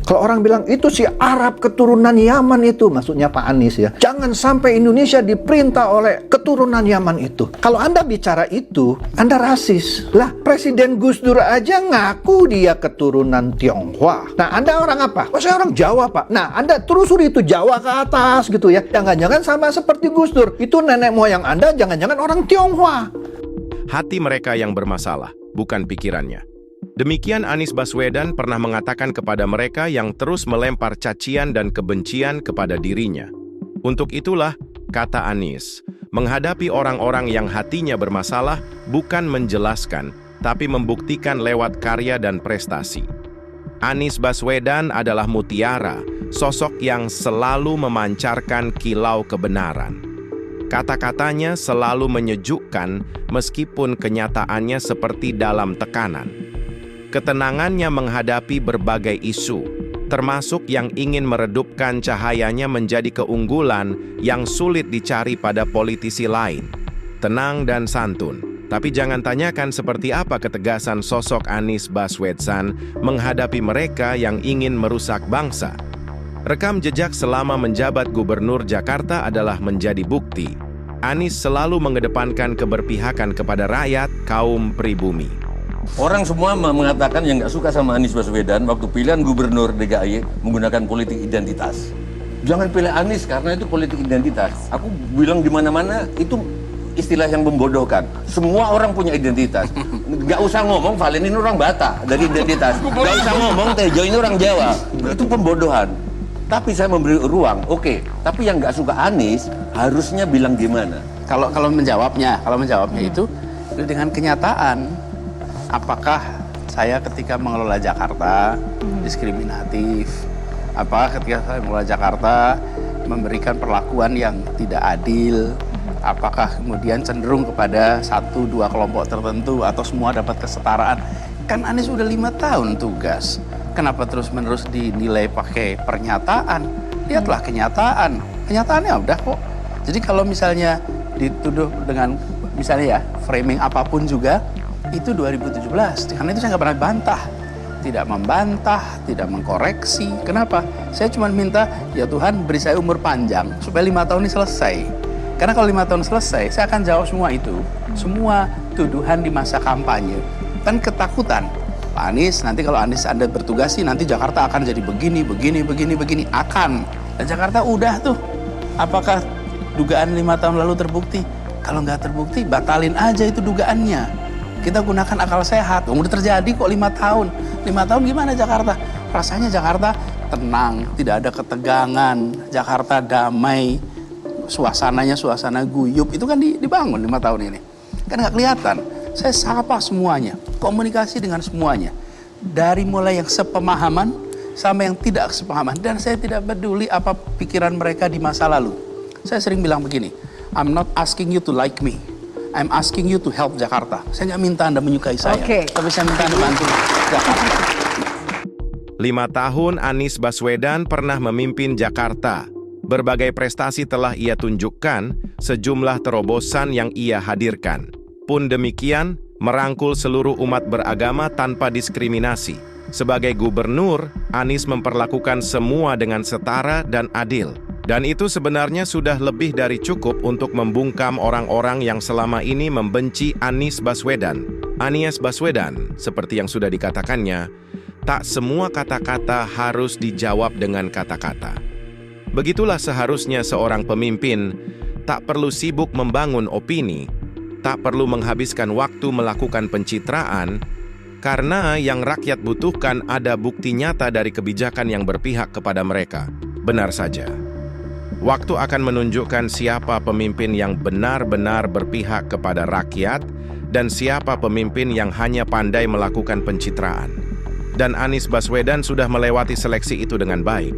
Kalau orang bilang itu si Arab keturunan Yaman itu, maksudnya Pak Anies ya. Jangan sampai Indonesia diperintah oleh keturunan Yaman itu. Kalau Anda bicara itu, Anda rasis. Lah, Presiden Gus Dur aja ngaku dia keturunan Tionghoa. Nah, Anda orang apa? Oh, saya orang Jawa, Pak. Nah, Anda telusuri itu Jawa ke atas gitu ya. Jangan-jangan sama seperti Gus Dur. Itu nenek moyang Anda jangan-jangan orang Tionghoa. Hati mereka yang bermasalah, bukan pikirannya. Demikian Anies Baswedan pernah mengatakan kepada mereka yang terus melempar cacian dan kebencian kepada dirinya. Untuk itulah, kata Anies, menghadapi orang-orang yang hatinya bermasalah bukan menjelaskan, tapi membuktikan lewat karya dan prestasi. Anies Baswedan adalah mutiara, sosok yang selalu memancarkan kilau kebenaran. Kata-katanya selalu menyejukkan meskipun kenyataannya seperti dalam tekanan. Ketenangannya menghadapi berbagai isu, termasuk yang ingin meredupkan cahayanya menjadi keunggulan yang sulit dicari pada politisi lain. Tenang dan santun, tapi jangan tanyakan seperti apa ketegasan sosok Anies Baswedan menghadapi mereka yang ingin merusak bangsa. Rekam jejak selama menjabat Gubernur Jakarta adalah menjadi bukti. Anies selalu mengedepankan keberpihakan kepada rakyat kaum pribumi. Orang semua mengatakan yang nggak suka sama Anies Baswedan waktu pilihan gubernur DKI menggunakan politik identitas. Jangan pilih Anies karena itu politik identitas. Aku bilang di mana-mana itu istilah yang membodohkan. Semua orang punya identitas. Nggak usah ngomong Valen ini orang Batak dari identitas. Nggak usah ngomong Tejo ini orang Jawa. Itu pembodohan. Tapi saya memberi ruang. Oke. Tapi yang nggak suka Anies harusnya bilang gimana? Kalau menjawabnya itu dengan kenyataan. Apakah saya ketika mengelola Jakarta diskriminatif? Apakah ketika saya mengelola Jakarta memberikan perlakuan yang tidak adil? Apakah kemudian cenderung kepada 1-2 kelompok tertentu atau semua dapat kesetaraan? Kan Anies udah 5 tahun tugas. Kenapa terus-menerus dinilai pakai pernyataan? Lihatlah kenyataan. Kenyataannya udah kok. Jadi kalau misalnya dituduh dengan misalnya ya framing apapun juga, itu 2017, karena itu saya nggak pernah bantah. Tidak membantah, tidak mengkoreksi. Kenapa? Saya cuma minta, ya Tuhan beri saya umur panjang, supaya 5 tahun ini selesai. Karena kalau 5 tahun selesai, saya akan jawab semua itu. Semua tuduhan di masa kampanye. Kan ketakutan. Pak Anies, nanti kalau Anies Anda bertugasi, nanti Jakarta akan jadi begini. Akan. Dan Jakarta udah tuh. Apakah dugaan 5 tahun lalu terbukti? Kalau nggak terbukti, batalin aja itu dugaannya. Kita gunakan akal sehat. Udah terjadi kok 5 tahun. 5 tahun gimana Jakarta? Rasanya Jakarta tenang, tidak ada ketegangan. Jakarta damai. Suasananya suasana guyup. Itu kan dibangun 5 tahun ini. Kan nggak kelihatan. Saya sapa semuanya. Komunikasi dengan semuanya. Dari mulai yang sepemahaman sama yang tidak sepemahaman. Dan saya tidak peduli apa pikiran mereka di masa lalu. Saya sering bilang begini. I'm not asking you to like me. I'm asking you to help Jakarta. Saya nggak minta Anda menyukai saya, tapi saya minta Anda bantu Jakarta. 5 tahun Anies Baswedan pernah memimpin Jakarta. Berbagai prestasi telah ia tunjukkan, sejumlah terobosan yang ia hadirkan. Pun demikian, merangkul seluruh umat beragama tanpa diskriminasi. Sebagai gubernur, Anies memperlakukan semua dengan setara dan adil. Dan itu sebenarnya sudah lebih dari cukup untuk membungkam orang-orang yang selama ini membenci Anies Baswedan. Anies Baswedan, seperti yang sudah dikatakannya, tak semua kata-kata harus dijawab dengan kata-kata. Begitulah seharusnya seorang pemimpin, tak perlu sibuk membangun opini, tak perlu menghabiskan waktu melakukan pencitraan, karena yang rakyat butuhkan ada bukti nyata dari kebijakan yang berpihak kepada mereka. Benar saja. Waktu akan menunjukkan siapa pemimpin yang benar-benar berpihak kepada rakyat dan siapa pemimpin yang hanya pandai melakukan pencitraan. Dan Anies Baswedan sudah melewati seleksi itu dengan baik.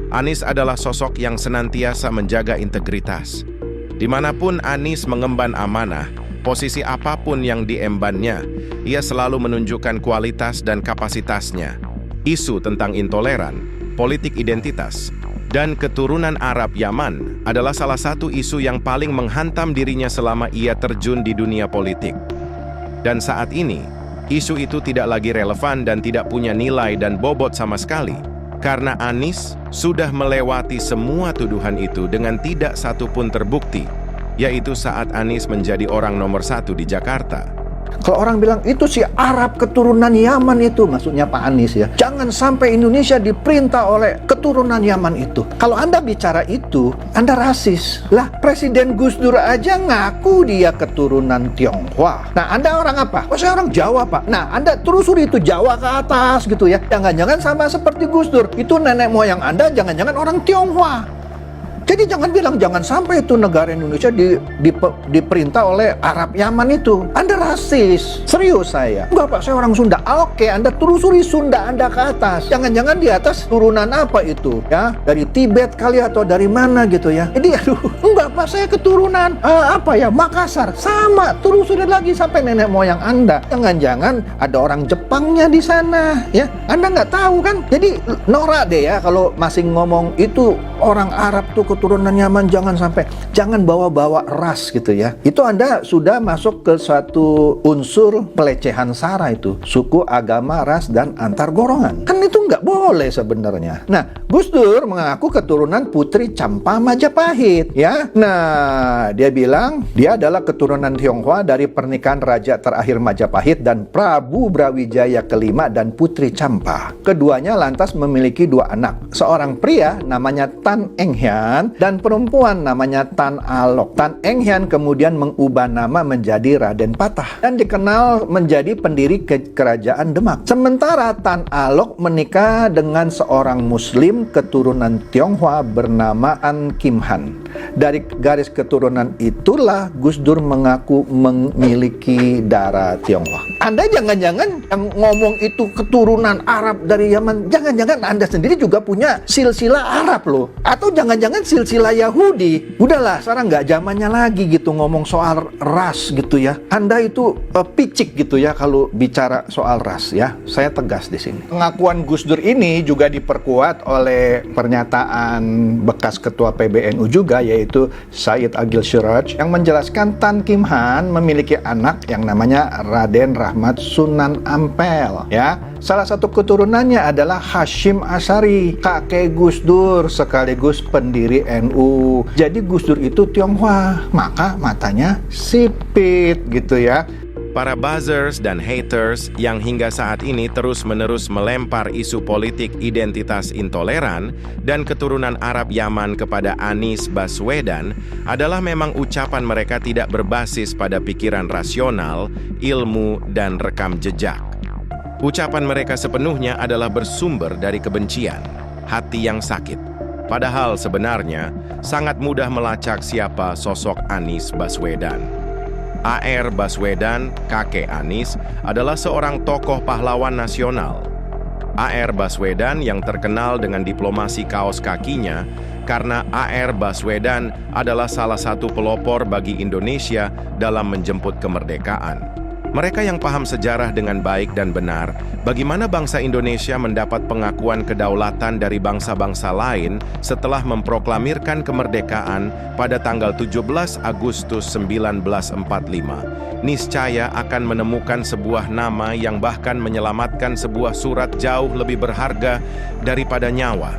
Anies adalah sosok yang senantiasa menjaga integritas. Dimanapun Anies mengemban amanah, posisi apapun yang diembannya, ia selalu menunjukkan kualitas dan kapasitasnya. Isu tentang intoleran, politik identitas, dan keturunan Arab Yaman adalah salah satu isu yang paling menghantam dirinya selama ia terjun di dunia politik. Dan saat ini, isu itu tidak lagi relevan dan tidak punya nilai dan bobot sama sekali, Karena Anies sudah melewati semua tuduhan itu dengan tidak satu pun terbukti, yaitu saat Anies menjadi orang nomor 1 di Jakarta. Kalau orang bilang itu si Arab keturunan Yaman itu, maksudnya Pak Anies ya. Jangan sampai Indonesia diperintah oleh keturunan Yaman itu. Kalau Anda bicara itu, Anda rasis. Lah, Presiden Gus Dur aja ngaku dia keturunan Tionghoa. Nah, Anda orang apa? Oh, saya orang Jawa, Pak. Nah, Anda telusuri itu Jawa ke atas gitu ya. Jangan-jangan sama seperti Gus Dur. Itu nenek moyang Anda jangan-jangan orang Tionghoa. Jadi jangan bilang jangan sampai itu negara Indonesia diperintah oleh Arab Yaman itu. Anda rasis. Serius saya. Enggak Pak, saya orang Sunda. Oke, Anda telusuri Sunda Anda ke atas. Jangan-jangan di atas turunan apa itu? Ya, dari Tibet kali atau dari mana gitu ya. Jadi aduh, enggak Pak, saya keturunan Makassar. Sama, telusuri lagi sampai nenek moyang Anda. Jangan-jangan ada orang Jepangnya di sana, ya. Anda nggak tahu kan? Jadi norak deh ya kalau masih ngomong itu orang Arab tuh keturunan Yaman, jangan bawa-bawa ras gitu ya. Itu Anda sudah masuk ke suatu unsur pelecehan sara itu, suku, agama, ras, dan antar golongan. Kan itu nggak boleh sebenarnya. Nah, Gus Dur mengaku keturunan Putri Campa Majapahit ya. Nah, dia bilang dia adalah keturunan Tionghoa dari pernikahan raja terakhir Majapahit dan Prabu Brawijaya kelima dan Putri Campa. Keduanya lantas memiliki 2 anak. Seorang pria namanya Tan Eng Hian dan perempuan namanya Tan Alok. Tan Eng Hian kemudian mengubah nama menjadi Raden Patah dan dikenal menjadi pendiri kerajaan Demak. Sementara Tan Alok menikah dengan seorang muslim keturunan Tionghoa bernama An Kim Han. Dari garis keturunan itulah Gus Dur mengaku memiliki darah Tionghoa. Anda jangan-jangan yang ngomong itu keturunan Arab dari Yaman, jangan-jangan Anda sendiri juga punya silsilah Arab loh. Atau jangan-jangan silsilah Yahudi. Udahlah, sekarang nggak zamannya lagi gitu ngomong soal ras gitu ya. Anda itu picik gitu ya kalau bicara soal ras ya. Saya tegas di sini. Pengakuan Gus Dur ini juga diperkuat oleh pernyataan bekas ketua PBNU juga, yaitu Said Agil Siraj, yang menjelaskan Tan Kim Han memiliki anak yang namanya Raden Rahmat Sunan Ampel ya. Salah satu keturunannya adalah Hashim Asyari, kakek Gus Dur sekaligus pendiri NU. Jadi Gus Dur itu Tionghoa, maka matanya sipit gitu ya. Para buzzers dan haters yang hingga saat ini terus-menerus melempar isu politik identitas intoleran dan keturunan Arab Yaman kepada Anies Baswedan adalah memang ucapan mereka tidak berbasis pada pikiran rasional, ilmu, dan rekam jejak. Ucapan mereka sepenuhnya adalah bersumber dari kebencian, hati yang sakit. Padahal sebenarnya sangat mudah melacak siapa sosok Anies Baswedan. A.R. Baswedan, kakek Anies, adalah seorang tokoh pahlawan nasional. A.R. Baswedan yang terkenal dengan diplomasi kaos kakinya karena A.R. Baswedan adalah salah satu pelopor bagi Indonesia dalam menjemput kemerdekaan. Mereka yang paham sejarah dengan baik dan benar, bagaimana bangsa Indonesia mendapat pengakuan kedaulatan dari bangsa-bangsa lain setelah memproklamirkan kemerdekaan pada tanggal 17 Agustus 1945, niscaya akan menemukan sebuah nama yang bahkan menyelamatkan sebuah surat jauh lebih berharga daripada nyawa.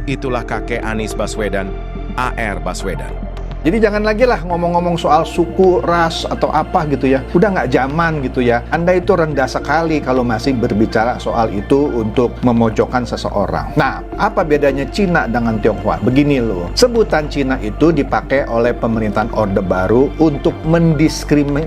Itulah kakek Anies Baswedan, A.R. Baswedan. Jadi jangan lagi lah ngomong-ngomong soal suku, ras, atau apa gitu ya. Udah nggak zaman gitu ya. Anda itu rendah sekali kalau masih berbicara soal itu untuk memojokkan seseorang. Nah, apa bedanya Cina dengan Tionghoa? Begini loh, sebutan Cina itu dipakai oleh pemerintahan Orde Baru untuk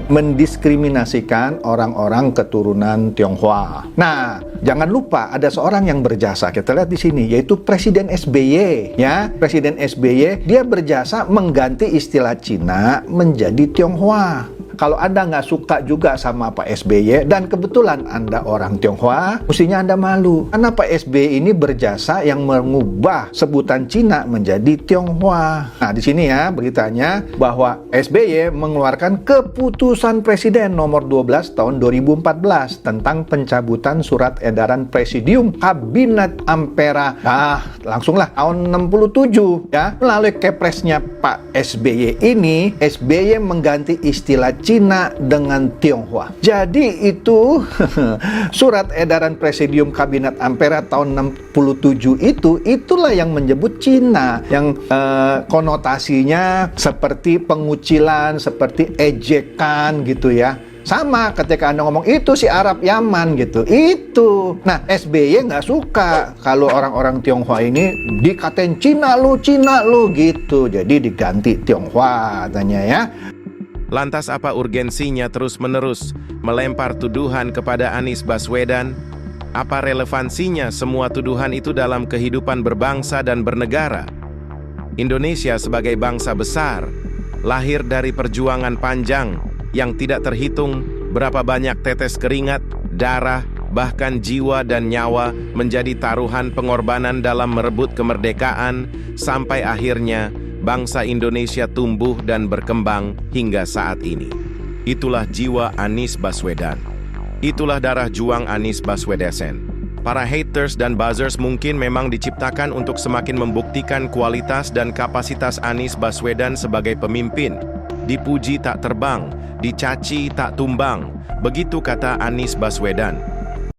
mendiskriminasikan orang-orang keturunan Tionghoa. Nah, jangan lupa ada seorang yang berjasa. Kita lihat di sini, yaitu Presiden SBY. Ya, Presiden SBY dia berjasa mengganti istilah Cina menjadi Tionghoa. Kalau Anda nggak suka juga sama Pak SBY dan kebetulan Anda orang Tionghoa, mestinya Anda malu. Karena Pak SBY ini berjasa yang mengubah sebutan Cina menjadi Tionghoa. Nah, di sini ya beritanya bahwa SBY mengeluarkan keputusan Presiden nomor 12 tahun 2014 tentang pencabutan surat edaran Presidium Kabinet Ampera. Nah, langsunglah tahun 67 ya, melalui Kepresnya Pak SBY ini, SBY mengganti istilah Cina dengan Tionghoa. Jadi itu surat edaran Presidium Kabinet Ampera tahun 67 itulah yang menyebut Cina, yang konotasinya seperti pengucilan, seperti ejekan gitu ya. Sama ketika Anda ngomong itu si Arab Yaman gitu, itu. Nah, SBY nggak suka kalau orang-orang Tionghoa ini dikatain Cina lu gitu. Jadi diganti Tionghoa katanya ya. Lantas apa urgensinya terus-menerus melempar tuduhan kepada Anies Baswedan? Apa relevansinya semua tuduhan itu dalam kehidupan berbangsa dan bernegara? Indonesia sebagai bangsa besar, lahir dari perjuangan panjang yang tidak terhitung berapa banyak tetes keringat, darah, bahkan jiwa dan nyawa menjadi taruhan pengorbanan dalam merebut kemerdekaan sampai akhirnya bangsa Indonesia tumbuh dan berkembang hingga saat ini. Itulah jiwa Anies Baswedan. Itulah darah juang Anies Baswedan. Para haters dan buzzers mungkin memang diciptakan untuk semakin membuktikan kualitas dan kapasitas Anies Baswedan sebagai pemimpin. Dipuji tak terbang, dicaci tak tumbang. Begitu kata Anies Baswedan.